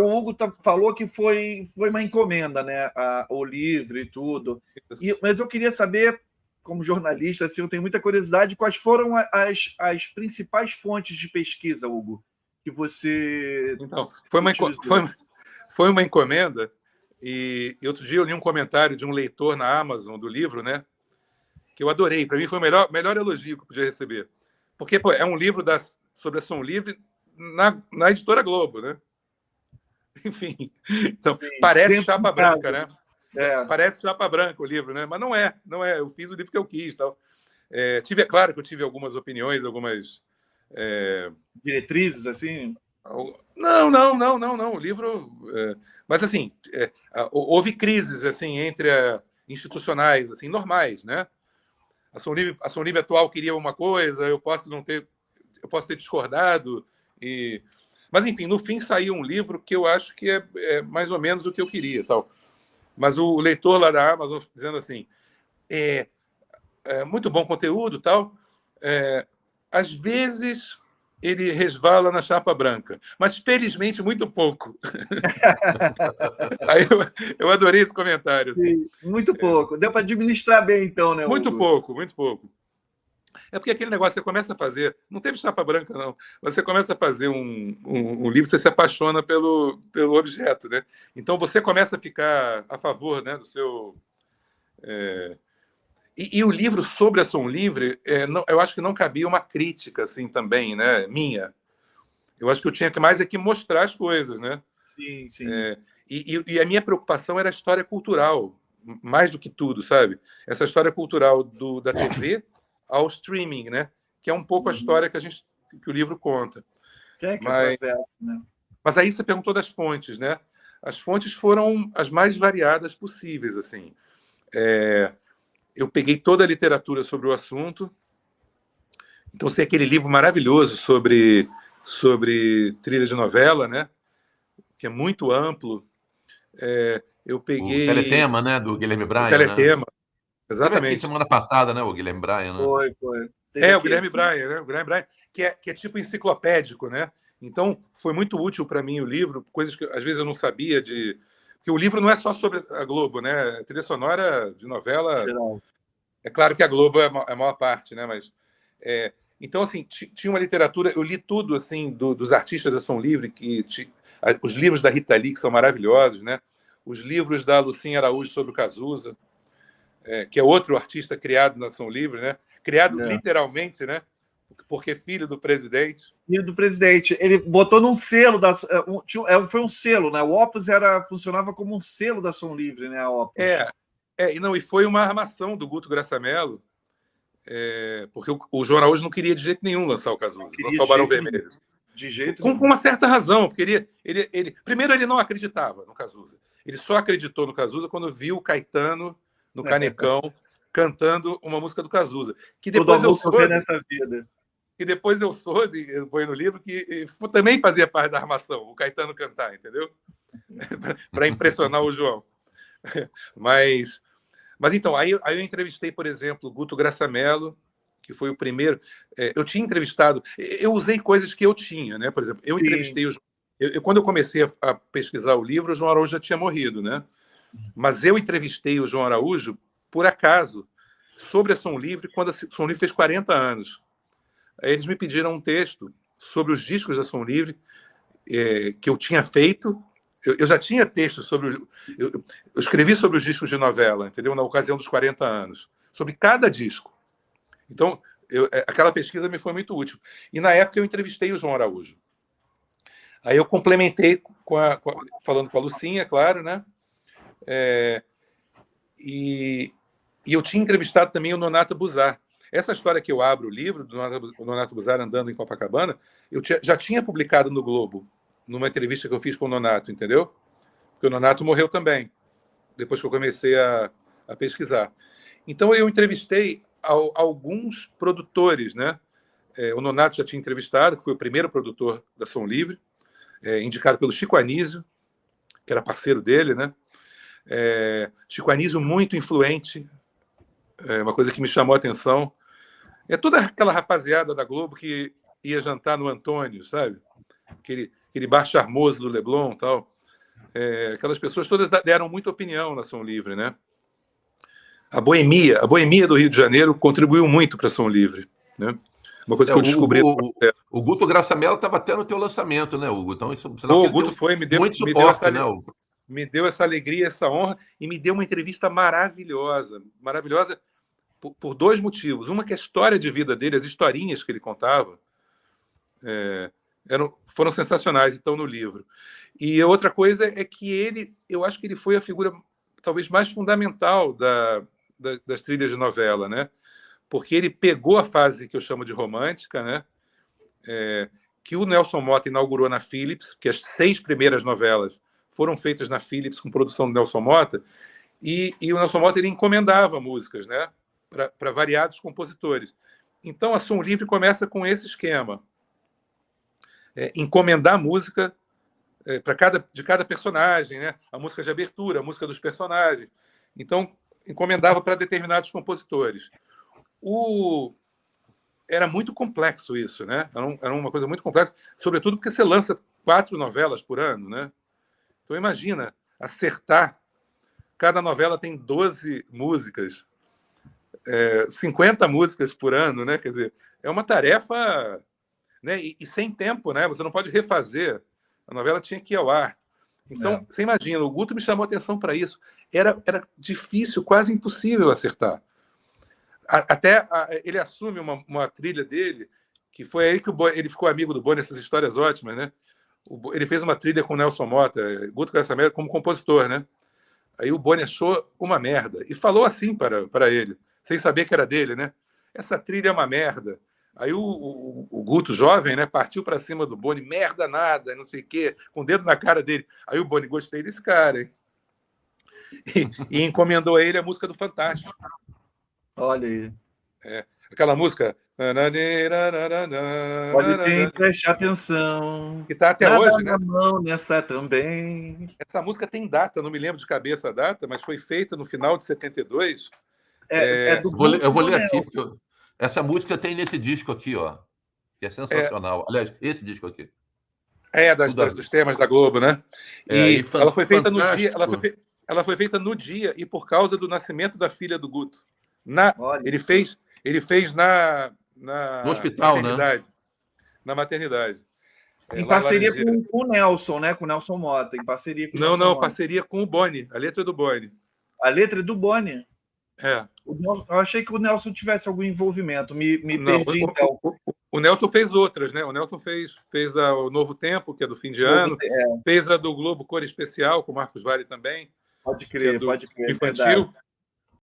o Hugo falou que foi uma encomenda, né? O livro e tudo. Mas eu queria saber, como jornalista, assim, eu tenho muita curiosidade, quais foram as principais fontes de pesquisa, Hugo, que você Então, utilizou? foi uma encomenda, e outro dia eu li um comentário de um leitor na Amazon do livro, né? Que eu adorei. Para mim foi o melhor elogio que eu podia receber. Porque pô, é um livro sobre a Som Livre na Editora Globo, né? Enfim, então, Sim, parece chapa branca, né? É. Parece chapa branca o livro, né? Mas não é. Eu fiz o livro que eu quis. Tal. Claro que eu tive algumas opiniões, algumas... diretrizes, assim? Não. O livro... mas, assim, houve crises assim, institucionais, assim, normais, né? A Som Livre atual queria uma coisa, eu posso ter discordado, mas, enfim, no fim saiu um livro que eu acho que é mais ou menos o que eu queria. Tal. Mas o leitor lá da Amazon dizendo assim, muito bom conteúdo, tal, às vezes ele resvala na chapa branca, mas felizmente muito pouco. Aí eu adorei esse comentário. Assim. Sim, muito pouco. Deu para administrar bem, então, né, Hugo? Muito pouco. É porque aquele negócio, você começa a fazer... Não teve chapa branca, não. Você começa a fazer um livro, você se apaixona pelo objeto, né? Então, você começa a ficar a favor, né, do seu... E o livro sobre a Som Livre, eu acho que não cabia uma crítica, assim, também, né, minha. Eu acho que eu tinha que mais mostrar as coisas, né? Sim. E a minha preocupação era a história cultural, mais do que tudo, sabe? Essa história cultural da TV ao streaming, né? Que é um pouco a história que o livro conta. Mas aí você perguntou das fontes, né? As fontes foram as mais variadas possíveis, assim. Eu peguei toda a literatura sobre o assunto. Então, tem aquele livro maravilhoso sobre trilha de novela, né? Que é muito amplo. Eu peguei... O Teletema, né? Do Guilherme Bryan. O Teletema, né? Exatamente. Teve aqui semana passada, né? O Guilherme Bryan, né? Foi. O Guilherme Bryan, né? O Guilherme Bryan, que é tipo enciclopédico, né? Então, foi muito útil para mim o livro, coisas que às vezes eu não sabia Porque o livro não é só sobre a Globo, né? A trilha sonora de novela... Geral. É claro que a Globo é a maior parte, né? Mas... Então, assim, tinha uma literatura... Eu li tudo, assim, dos artistas da Som Livre, os livros da Rita Lee, que são maravilhosos, né? Os livros da Lucinha Araújo sobre o Cazuza, que é outro artista criado na Som Livre, né? Criado literalmente, né? Porque filho do presidente. Filho do presidente. Ele botou num selo foi um selo, né? O Opus funcionava como um selo da Som Livre, né? A Opus. E foi uma armação do Guto Graça Mello, porque o João Araújo não queria de jeito nenhum lançar o Cazuza, lançar o Barão Vermelho. De jeito nenhum. Com uma certa razão, porque primeiro ele não acreditava no Cazuza. Ele só acreditou no Cazuza quando viu o Caetano no Canecão cantando uma música do Cazuza. Que depois eu soube nessa vida. E depois eu soube, eu ponho no livro, que também fazia parte da armação, o Caetano cantar, entendeu? Para impressionar o João. Mas então, aí eu entrevistei, por exemplo, o Guto Graça Mello, que foi o primeiro. Eu tinha entrevistado, eu usei coisas que eu tinha, né? Por exemplo, eu entrevistei quando eu comecei a pesquisar o livro, o João Araújo já tinha morrido, né? Mas eu entrevistei o João Araújo, por acaso, sobre a Som Livre, quando a Som Livre fez 40 anos. Aí eles me pediram um texto sobre os discos da Som Livre, que eu tinha feito. Eu já tinha texto sobre... Eu escrevi sobre os discos de novela, entendeu? Na ocasião dos 40 anos. Sobre cada disco. Então, aquela pesquisa me foi muito útil. E, na época, eu entrevistei o João Araújo. Aí eu complementei falando com a Lucinha, claro, né? E eu tinha entrevistado também o Nonato Buzar. Essa história que eu abro o livro do Nonato Buzar andando em Copacabana, eu já tinha publicado no Globo, numa entrevista que eu fiz com o Nonato, entendeu? Porque o Nonato morreu também, depois que eu comecei a pesquisar. Então, eu entrevistei alguns produtores, né? O Nonato já tinha entrevistado, que foi o primeiro produtor da Som Livre, indicado pelo Chico Anísio, que era parceiro dele, né? Chico Anísio muito influente, uma coisa que me chamou a atenção. Toda aquela rapaziada da Globo que ia jantar no Antônio, sabe? aquele bar charmoso do Leblon, tal. Aquelas pessoas todas deram muita opinião na Som Livre, né? A boemia do Rio de Janeiro contribuiu muito para a Som Livre, né? Uma coisa que eu descobri. O Guto Graça Mello estava até no teu lançamento, né, Hugo? Então, isso o Guto foi, me deu muito suporte, né? Me deu essa alegria, essa honra, e me deu uma entrevista maravilhosa. Maravilhosa por dois motivos. Uma que a história de vida dele, as historinhas que ele contava, foram sensacionais, estão no livro. E a outra coisa é que eu acho que ele foi a figura talvez mais fundamental das trilhas de novela, né? Porque ele pegou a fase que eu chamo de romântica, né? Que o Nelson Motta inaugurou na Philips, que as 6 primeiras novelas foram feitas na Philips com produção do Nelson Motta, e o Nelson Motta ele encomendava músicas, né? Para variados compositores. Então a Som Livre começa com esse esquema: encomendar música de cada personagem, né? A música de abertura, a música dos personagens. Então encomendava para determinados compositores. Era muito complexo isso, né? Era uma coisa muito complexa, sobretudo porque você lança 4 novelas por ano, né? Então imagina acertar. Cada novela tem 12 músicas, 50 músicas por ano, né? Quer dizer, é uma tarefa, né? E sem tempo, né? Você não pode refazer. A novela tinha que ir ao ar. Então, você imagina, o Guto me chamou a atenção para isso. Era difícil, quase impossível acertar. Até ele assume uma trilha dele, que foi aí que ele ficou amigo do Boni, essas histórias ótimas, né? Ele fez uma trilha com o Nelson Motta, Guto Graça Mello, como compositor, né? Aí o Boni achou uma merda e falou assim para ele, sem saber que era dele, né? Essa trilha é uma merda. Aí o Guto, jovem, né, partiu para cima do Boni, merda nada, não sei o quê, com o dedo na cara dele. Aí o Boni, gostei desse cara, hein? E encomendou a ele a música do Fantástico. Olha aí. Aquela música. Pode ter, preste atenção. Que está até nada hoje, né? Na mão nessa também. Essa música tem data, não me lembro de cabeça a data, mas foi feita no final de 72. Eu vou ler aqui, porque essa música tem nesse disco aqui, ó. Que é sensacional. Aliás, esse disco aqui. Dos temas da Globo, né? E ela foi feita no dia. Ela foi feita no dia e por causa do nascimento da filha do Guto. Ele fez no hospital, maternidade, né? Na maternidade. Em parceria com o Nelson, né? Com o Nelson Motta. Em parceria com o Nelson Motta. Parceria com o Boni. A letra é do Boni. A letra é do Boni? Eu achei que o Nelson tivesse algum envolvimento. Me perdi, então. O Nelson fez outras, né? O Nelson fez o Novo Tempo, que é do fim de ano. Fez a do Globo Cor Especial, com o Marcos Vale também. Pode crer, infantil.